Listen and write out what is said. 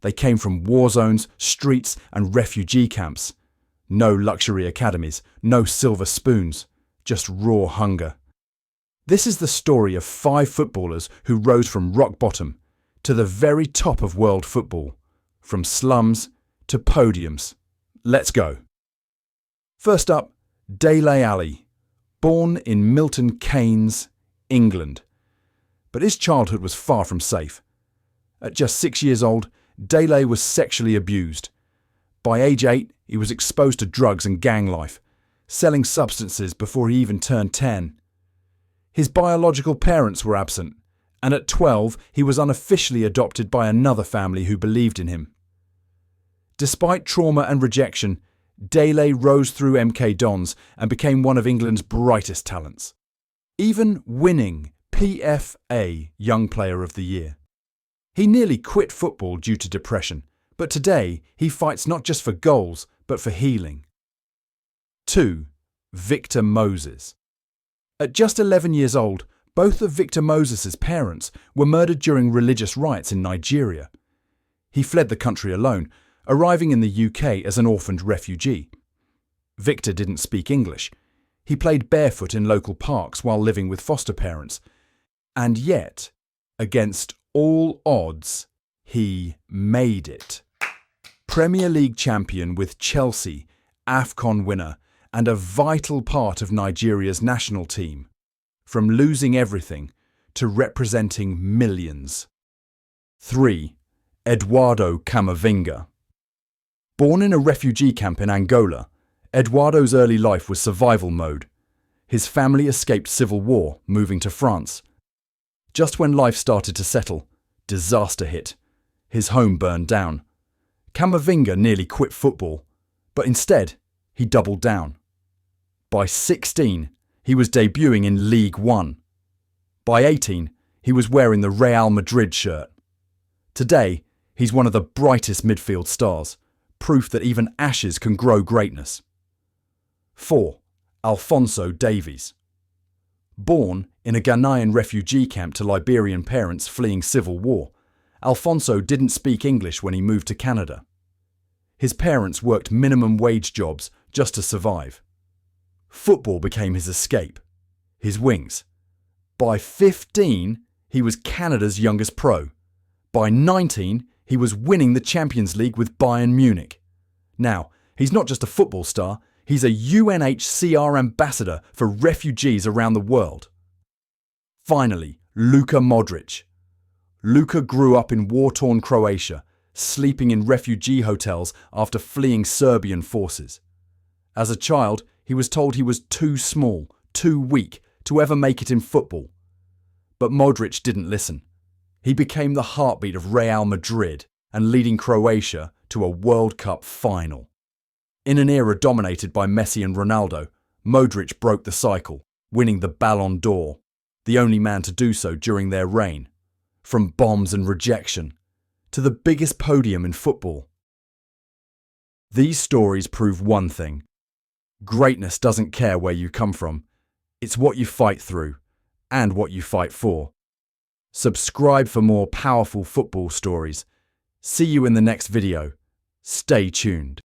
They came from war zones, streets, and refugee camps. No luxury academies, no silver spoons, just raw hunger. This is the story of 5 footballers who rose from rock bottom to the very top of world football, from slums to podiums. Let's go. First up, Dele Alli, born in Milton Keynes, England. But his childhood was far from safe. At just 6 years old, Dele was sexually abused. By age 8, he was exposed to drugs and gang life, selling substances before he even turned 10. His biological parents were absent, and at 12 he was unofficially adopted by another family who believed in him. Despite trauma and rejection, Dele rose through MK Dons and became one of England's brightest talents, even winning PFA Young Player of the Year. He nearly quit football due to depression, but today he fights not just for goals, but for healing. 2. Victor Moses. At just 11 years old, both of Victor Moses' parents were murdered during religious riots in Nigeria. He fled the country alone, arriving in the UK as an orphaned refugee. Victor didn't speak English. He played barefoot in local parks while living with foster parents. And yet, against all odds, he made it. Premier League champion with Chelsea, AFCON winner, and a vital part of Nigeria's national team. From losing everything to representing millions. 3. Eduardo Camavinga. Born in a refugee camp in Angola, Eduardo's early life was survival mode. His family escaped civil war, moving to France. Just when life started to settle, disaster hit. His home burned down. Camavinga nearly quit football, but instead, he doubled down. By 16, he was debuting in League One. By 18, he was wearing the Real Madrid shirt. Today, he's one of the brightest midfield stars, proof that even ashes can grow greatness. 4. Alphonso Davies. Born in a Ghanaian refugee camp to Liberian parents fleeing civil war, Alphonso didn't speak English when he moved to Canada. His parents worked minimum wage jobs just to survive. Football became his escape, his wings. By 15, he was Canada's youngest pro. By 19, he was winning the Champions League with Bayern Munich. Now, he's not just a football star, he's a UNHCR ambassador for refugees around the world. Finally, Luka Modrić. Luka grew up in war-torn Croatia, sleeping in refugee hotels after fleeing Serbian forces. As a child, he was told he was too small, too weak to ever make it in football. But Modrić didn't listen. He became the heartbeat of Real Madrid and leading Croatia to a World Cup final. In an era dominated by Messi and Ronaldo, Modrić broke the cycle, winning the Ballon d'Or, the only man to do so during their reign. From bombs and rejection to the biggest podium in football. These stories prove one thing. Greatness doesn't care where you come from. It's what you fight through and what you fight for. Subscribe for more powerful football stories. See you in the next video. Stay tuned.